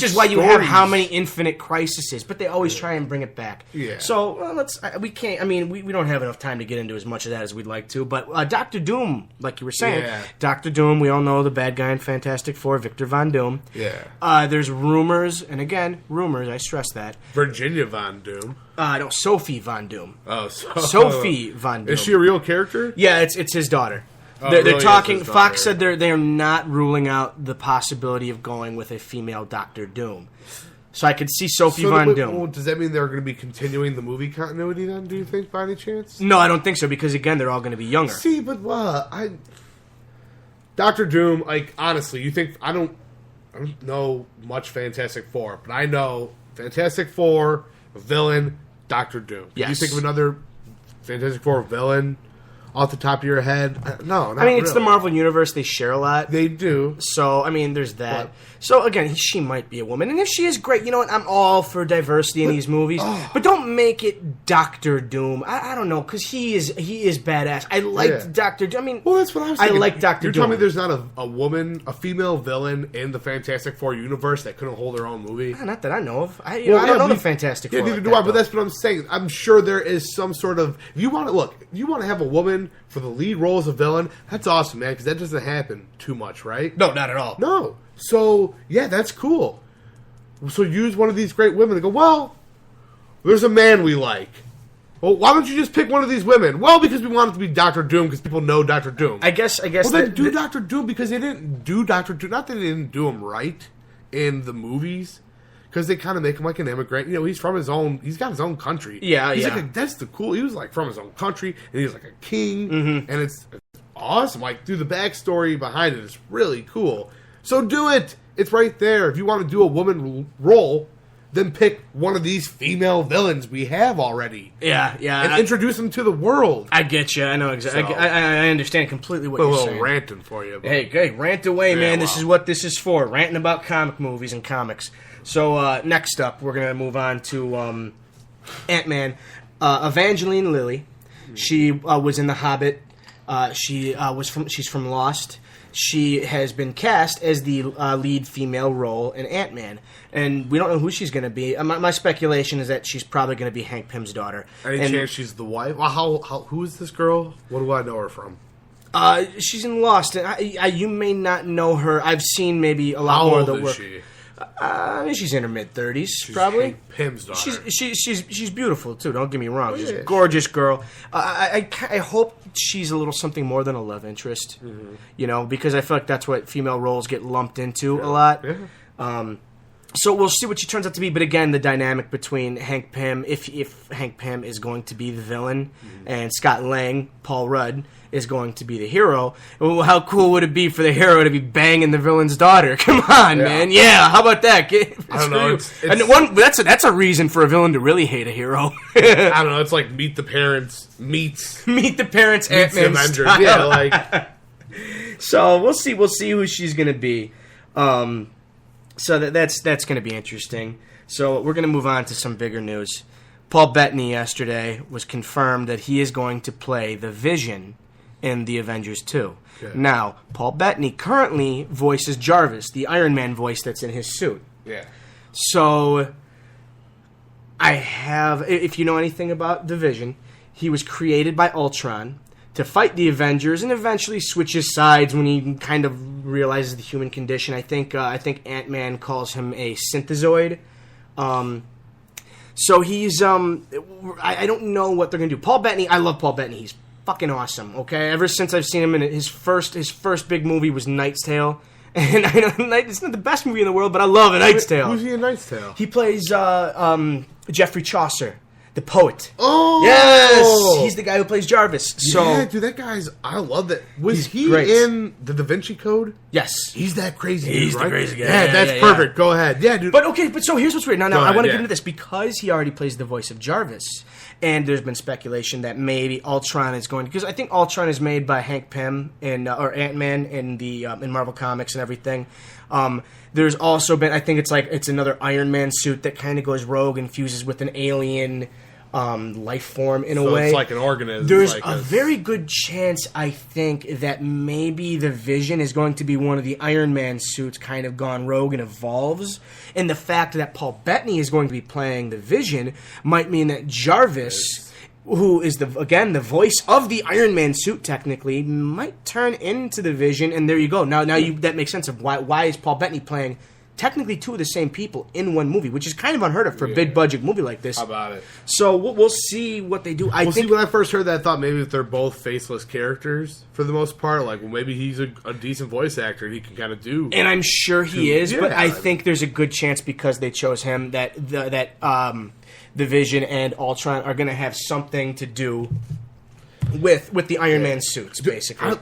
which is why you have how many Infinite Crises, but they always try and bring it back. Yeah. So we can't. I mean, we don't have enough time to get into as much of that as we'd like to. But Doctor Doom, like you were saying, Doctor Doom. We all know the bad guy in Fantastic Four, Victor Von Doom. Yeah. There's rumors, and again, rumors. I stress that. Virginia Von Doom. No, Sophie Von Doom. Oh, Sophie Von Doom. Is she a real character? Yeah, it's his daughter. Oh, they're really talking. Fox said they're not ruling out the possibility of going with a female Doctor Doom. So I could see Sophie Von Doom. Well, does that mean they're going to be continuing the movie continuity then? Do you think, by any chance? No, I don't think so because again, they're all going to be younger. See, but Doctor Doom. Like honestly, you think I don't know much Fantastic Four, but I know Fantastic Four villain Doctor Doom. Yes. You think of another Fantastic Four villain off the top of your head? No, not I mean, it's really. the Marvel Universe. They share a lot. They do. So, I mean, there's that. So, again, she might be a woman. And if she is, great. You know what? I'm all for diversity in these movies. But don't make it Doctor Doom. I don't know, because he is badass. I liked Doctor Doom. I mean, well, that's what I was thinking. I like Doctor Doom. You're telling me there's not a woman, a female villain in the Fantastic Four universe that couldn't hold her own movie? Not that I know of. I don't know the Fantastic Four. Yeah, neither do I, but that's what I'm saying. I'm sure there is some sort of... If you want to have a woman for the lead role as a villain, that's awesome, man, because that doesn't happen too much, right? No, not at all. No. So, yeah, that's cool. So use one of these great women and go, well, there's a man we like. Well, why don't you just pick one of these women? Well, because we want it to be Doctor Doom, because people know Doctor Doom. I guess. Well, then do Doctor Doom, because they didn't do Doctor Doom. Not that they didn't do him right in the movies, because they kind of make him like an immigrant. You know, he's from his own... He's got his own country. Yeah, he's like that's the cool... He was like from his own country, and he's like a king, and it's awesome. Like, dude, the backstory behind it is really cool. So do it. It's right there. If you want to do a woman role, then pick one of these female villains we have already. Yeah. And introduce them to the world. I get you. I know exactly. So, I understand completely what you're saying. A little ranting for you. But. Hey, rant away, man. This is what this is for. Ranting about comic movies and comics. So next up, we're going to move on to Ant-Man. Evangeline Lilly. She was in The Hobbit. She's from Lost. She has been cast as the lead female role in Ant-Man. And we don't know who she's going to be. My speculation is that she's probably going to be Hank Pym's daughter. Any chance she's the wife? Well, who is this girl? What do I know her from? She's in Lost. And you may not know her. I've seen maybe a lot more of the work. How old is she? She's in her mid-30s, probably. Hank Pym's daughter. She's beautiful, too. Don't get me wrong. Oh, she's a gorgeous girl. I hope she's a little something more than a love interest, because I feel like that's what female roles get lumped into a lot. Yeah. So we'll see what she turns out to be. But again, the dynamic between Hank Pym, if Hank Pym is going to be the villain, and Scott Lang, Paul Rudd, is going to be the hero. Well, how cool would it be for the hero to be banging the villain's daughter? Come on, man. Yeah, how about that? I don't know. And that's a reason for a villain to really hate a hero. I don't know. It's like Meet the Parents meets the Parents Ant-Man Avengers. Style. Yeah, like. So we'll see who she's going to be. So that's going to be interesting. So we're going to move on to some bigger news. Paul Bettany yesterday was confirmed that he is going to play the Vision in the Avengers 2. Okay. Now, Paul Bettany currently voices Jarvis, the Iron Man voice that's in his suit. Yeah. So, if you know anything about the Vision, he was created by Ultron to fight the Avengers and eventually switches sides when he kind of realizes the human condition. I think Ant-Man calls him a synthezoid. So he's I don't know what they're gonna do. Paul Bettany, I love Paul Bettany. He's fucking awesome. Okay, ever since I've seen him in his first big movie was Knight's Tale, and I know it's not the best movie in the world, but I love A Knight's Tale. Who's he in Knight's Tale? He plays Geoffrey Chaucer, the poet. Oh, yes, he's the guy who plays Jarvis. So yeah, dude, that guy's. I love that. Was he great. in the Da Vinci Code? Yes, he's that crazy. He's dude, the right? crazy guy. Yeah, that's perfect. Go ahead. Yeah, dude. But so here's what's weird. Now I want to get into this because he already plays the voice of Jarvis, and there's been speculation that maybe Ultron is going because I think Ultron is made by Hank Pym or Ant-Man in Marvel Comics and everything. There's also been I think it's another Iron Man suit that kind of goes rogue and fuses with an alien life form in a So way. it's like an organism. There's like a very good chance, I think, that maybe the Vision is going to be one of the Iron Man suits kind of gone rogue and evolves. And the fact that Paul Bettany is going to be playing the Vision might mean that Jarvis, who is, the voice of the Iron Man suit technically, might turn into the Vision. And there you go. Now that makes sense of why is Paul Bettany playing technically two of the same people in one movie, which is kind of unheard of for a big-budget movie like this. How about it? So we'll see what they do. I think when I first heard that, I thought maybe if they're both faceless characters for the most part, like, well, maybe he's a decent voice actor and he can kind of do. And I'm sure he is, but I think there's a good chance because they chose him that the Vision and Ultron are going to have something to do with the Iron Man suits, basically.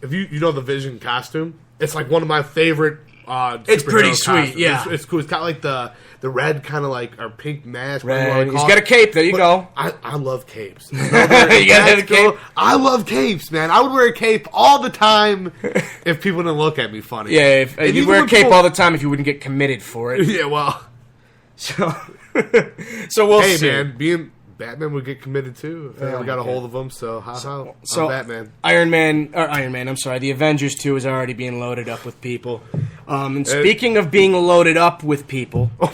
If you know the Vision costume, it's like one of my favorite. It's pretty sweet, costumes. yeah. It's cool. It's got like the red kind of like or pink mask. Red. He's got a cape. There you go. I love capes. You gotta have a cape. I love capes, man. I would wear a cape all the time if people didn't look at me funny. Yeah, you'd wear a cape all the time if you wouldn't get committed for it. Yeah, well. So we'll see. Hey, man, being Batman would get committed too if they ever got a hold of him. So I'm Batman. Iron Man. I'm sorry. The Avengers 2 is already being loaded up with people. And speaking of being loaded up with people, God,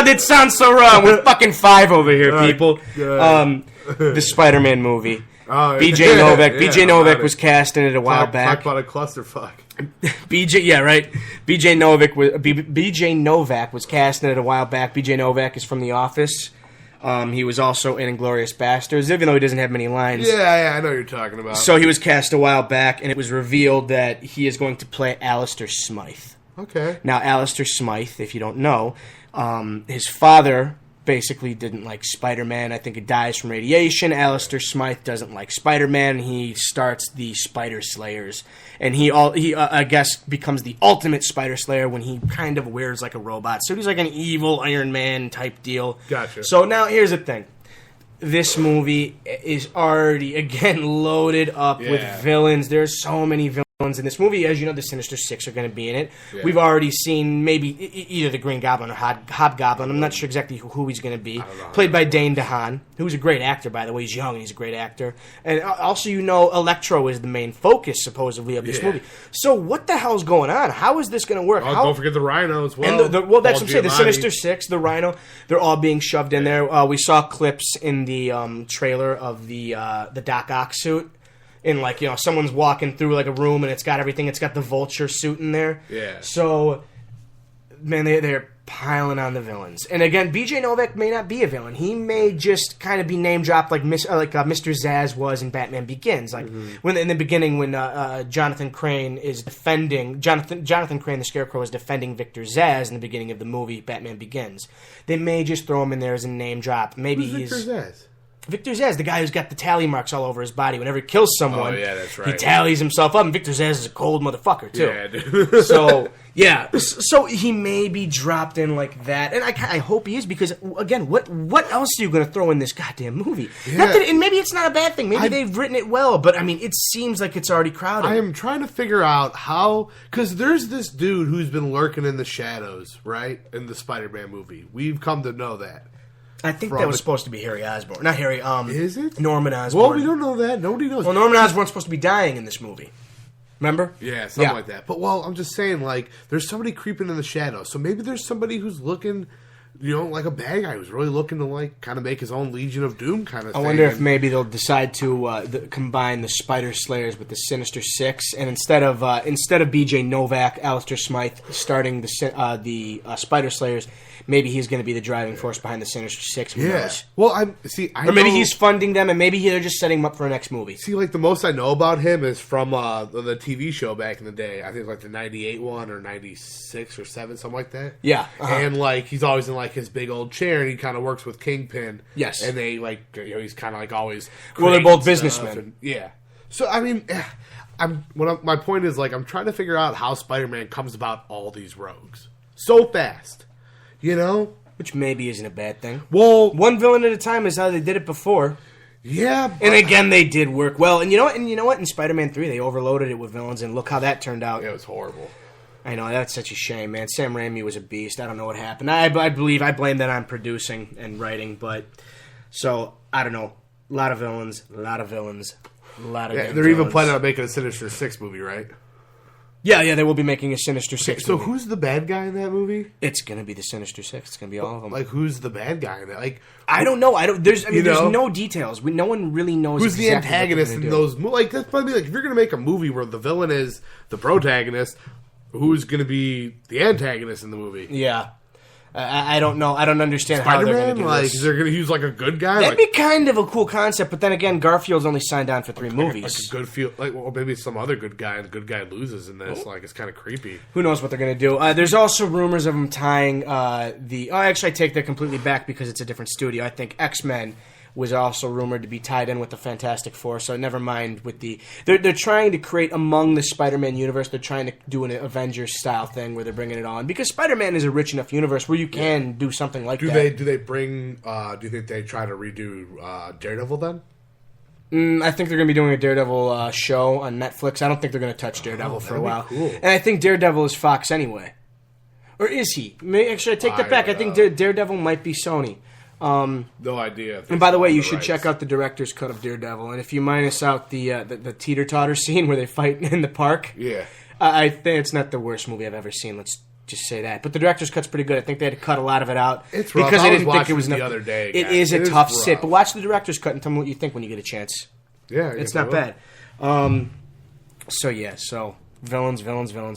that sounds so wrong. We're fucking 5 over here, people. The Spider-Man movie. BJ Novak. BJ Novak was cast in it a while back. Talk about a clusterfuck. BJ Novak was cast in it a while back. BJ Novak is from The Office. He was also in Inglourious Basterds, even though he doesn't have many lines. Yeah, I know what you're talking about. So he was cast a while back, and it was revealed that he is going to play Alistair Smythe. Okay. Now, Alistair Smythe, if you don't know, his father basically didn't like Spider-Man. I think he dies from radiation. Alistair Smythe doesn't like Spider-Man. He starts the Spider Slayers. And he I guess, becomes the ultimate Spider Slayer when he kind of wears like a robot. So he's like an evil Iron Man type deal. Gotcha. So now, here's the thing. This movie is already, again, loaded up with villains. There's so many villains in this movie. As you know, the Sinister Six are going to be in it. Yeah. We've already seen maybe either the Green Goblin or Hobgoblin. I'm not sure exactly who he's going to be. Played by Dane DeHaan, who's a great actor, by the way. He's young and he's a great actor. And also, Electro is the main focus, supposedly, of this movie. So what the hell's going on? How is this going to work? Don't forget the Rhino as well. And that's what I'm saying. The Sinister Six, the Rhino, they're all being shoved in there. We saw clips in the trailer of the Doc Ock suit. In someone's walking through like a room and it's got everything. It's got the Vulture suit in there. Yeah. So, man, they're piling on the villains. And again, BJ Novak may not be a villain. He may just kind of be name dropped like Mr. Zsasz was in Batman Begins. Like when in the beginning when Jonathan Crane, the Scarecrow, is defending Victor Zsasz in the beginning of the movie Batman Begins. They may just throw him in there as a name drop. Maybe Who's Victor Zsasz? Victor Zsasz, the guy who's got the tally marks all over his body. Whenever he kills someone, that's right. He tallies himself up. And Victor Zsasz is a cold motherfucker, too. Yeah, dude. So he may be dropped in like that. And I hope he is because, again, what else are you going to throw in this goddamn movie? Yeah. And maybe it's not a bad thing. Maybe they've written it well. But, I mean, it seems like it's already crowded. I am trying to figure out how... Because there's this dude who's been lurking in the shadows, right? In the Spider-Man movie. We've come to know that. I think that was supposed to be Harry Osborn. Not Harry, Is it? Norman Osborn. Well, we don't know that. Nobody knows. Well, Norman Osborn's supposed to be dying in this movie. Remember? Yeah, something like that. But, I'm just saying, like, there's somebody creeping in the shadows. So maybe there's somebody who's looking, like a bad guy who's really looking to, like, kind of make his own Legion of Doom kind of thing. I wonder if maybe they'll decide to combine the Spider Slayers with the Sinister Six, and instead of BJ Novak, Alistair Smythe starting the Spider Slayers, maybe he's going to be the driving force behind the Sinister Six. Who knows? Well, or maybe he's funding them, and maybe they're just setting him up for a next movie. See, like, the most I know about him is from the TV show back in the day. I think like the 98 one or 96 or 7, something like that. Yeah. And, like, he's always in, like, his big old chair, and he kind of works with Kingpin. Yes. And they, like, he's kind of, like, always... Well, they're both businessmen. So, I mean... my point is, like, I'm trying to figure out how Spider-Man comes about all these rogues so fast. Which maybe isn't a bad thing. Well, one villain at a time is how they did it before. Yeah. And again, they did work well. And you know what? In Spider-Man 3, they overloaded it with villains, and look how that turned out. It was horrible. I know, that's such a shame, man. Sam Raimi was a beast. I don't know what happened. I blame that on producing and writing, but... So, I don't know. A lot of villains. A lot of they're even planning on making a Sinister Six movie, right? Yeah, they will be making a Sinister Six so movie. Who's the bad guy in that movie? It's going to be the Sinister Six. It's going to be all of them. Like, who's the bad guy in that? Like, I don't know. There's no details. No one really knows who's exactly the antagonist in those movies. Like, that's probably like, if you're going to make a movie where the villain is the protagonist, who's going to be the antagonist in the movie? Yeah. I don't know. I don't understand how they're going to do this. They're going to use like a good guy. That'd be kind of a cool concept, but then again, Garfield's only signed on for 3 movies. Like a good feel, maybe some other good guy, and the good guy loses in this. Like, it's kind of creepy. Who knows what they're going to do? There's also rumors of them tying actually, I take that completely back because it's a different studio. I think X-Men was also rumored to be tied in with the Fantastic Four, so never mind with the... They're trying to create, among the Spider-Man universe, they're trying to do an Avengers-style thing where they're bringing it on. Because Spider-Man is a rich enough universe where you can do something like that. Do they bring... do you think they try to redo Daredevil then? I think they're going to be doing a Daredevil show on Netflix. I don't think they're going to touch Daredevil for a while. Cool. And I think Daredevil is Fox anyway. Or is he? Actually, I take that back. I think Daredevil might be Sony. No idea. And by the way, you should check out the director's cut of Daredevil. And if you minus out the teeter-totter scene where they fight in the park, I think it's not the worst movie I've ever seen. Let's just say that. But the director's cut's pretty good. I think they had to cut a lot of it out. It's rough. Because they didn't think it was enough. The other day, it is a tough sit. But watch the director's cut and tell me what you think when you get a chance. Yeah, it's not bad. So villains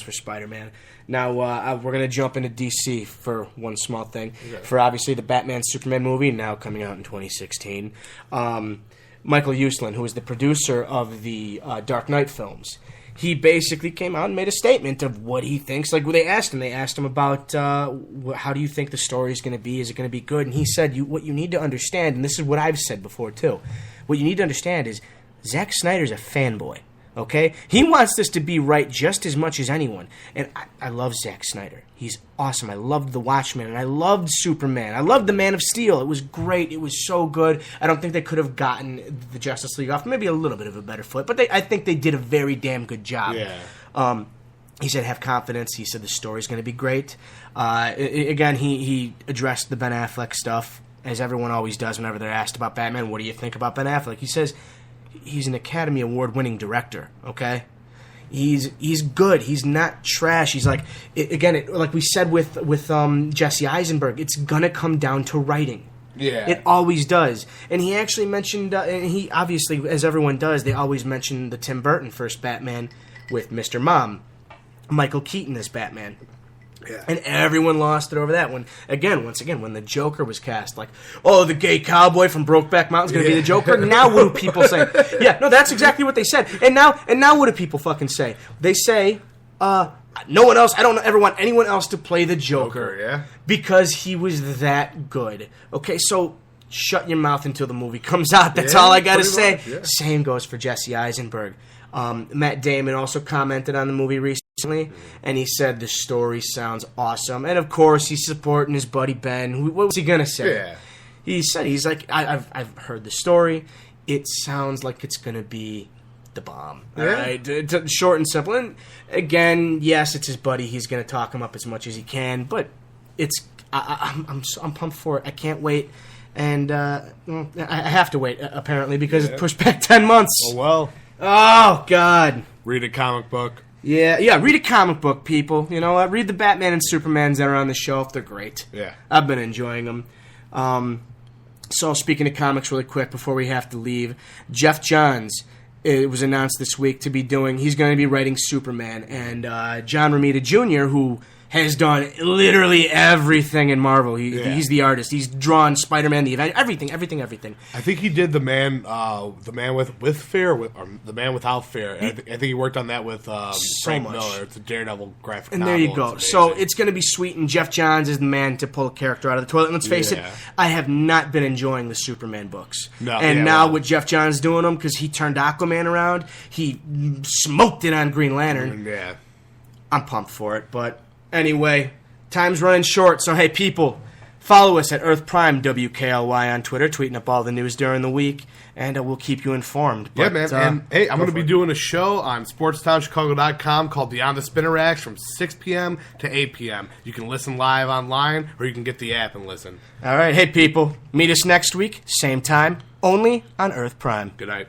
for Spider-Man. Now, we're going to jump into DC for one small thing. Okay. For, obviously, the Batman-Superman movie, now coming out in 2016. Michael Uslan, who is the producer of the Dark Knight films, he basically came out and made a statement of what he thinks. Like, they asked him about how do you think the story is going to be? Is it going to be good? And he said, what you need to understand, and this is what I've said before, too, what you need to understand is Zack Snyder's a fanboy. Okay? He wants this to be right just as much as anyone. And I love Zack Snyder. He's awesome. I loved The Watchmen, and I loved Superman. I loved The Man of Steel. It was great. It was so good. I don't think they could have gotten the Justice League off maybe a little bit of a better foot, but I think they did a very damn good job. Yeah. He said, have confidence. He said the story's going to be great. Again, he addressed the Ben Affleck stuff, as everyone always does whenever they're asked about Batman. What do you think about Ben Affleck? He says... He's an Academy Award-winning director, okay? He's good. He's not trash. He's like... like we said with Jesse Eisenberg, it's gonna come down to writing. Yeah. It always does. And he actually mentioned... and he, obviously, as everyone does, they always mention the Tim Burton first Batman with Mr. Mom. Michael Keaton as Batman. Yeah. And everyone lost it over that one. Once again, when the Joker was cast, like, oh, the gay cowboy from Brokeback Mountain's going to be the Joker. Now what do people say? Yeah, no, that's exactly what they said. And now what do people fucking say? They say, no one else. I don't ever want anyone else to play the Joker, because he was that good. Okay, so shut your mouth until the movie comes out. That's all I got to say. Yeah. Same goes for Jesse Eisenberg. Matt Damon also commented on the movie recently, and he said the story sounds awesome. And of course, he's supporting his buddy Ben. What was he gonna say? Yeah. He's like, I've heard the story. It sounds like it's gonna be the bomb. All right, short and simple. And again, yes, it's his buddy. He's gonna talk him up as much as he can, but I'm pumped for it. I can't wait. And I have to wait apparently because it's pushed back 10 months. Oh well. Oh, God. Read a comic book. Yeah, read a comic book, people. You know, read the Batman and Supermans that are on the shelf. They're great. Yeah. I've been enjoying them. So, speaking of comics really quick before we have to leave, Jeff Johns, it was announced this week he's going to be writing Superman. And John Romita Jr., who has done literally everything in Marvel. He's the artist. He's drawn Spider-Man, the Avenger, everything. I think he did the man with fear, or the man without fear. I think he worked on that with Frank Miller. It's a Daredevil graphic novel. And there you go. So it's going to be sweet, and Jeff Johns is the man to pull a character out of the toilet. And let's face it, I have not been enjoying the Superman books. Now with Jeff Johns doing them, because he turned Aquaman around, he smoked it on Green Lantern. Yeah. I'm pumped for it, but... Anyway, time's running short, so hey, people, Follow us at Earth Prime WKLY on Twitter, tweeting up all the news during the week, and we'll keep you informed. Yeah, man. And hey, I'm going to be doing a show on SportsTownChicago.com called Beyond the Spinner Racks from 6 p.m. to 8 p.m. You can listen live online, or you can get the app and listen. All right. Hey, people. Meet us next week, same time, only on Earth Prime. Good night.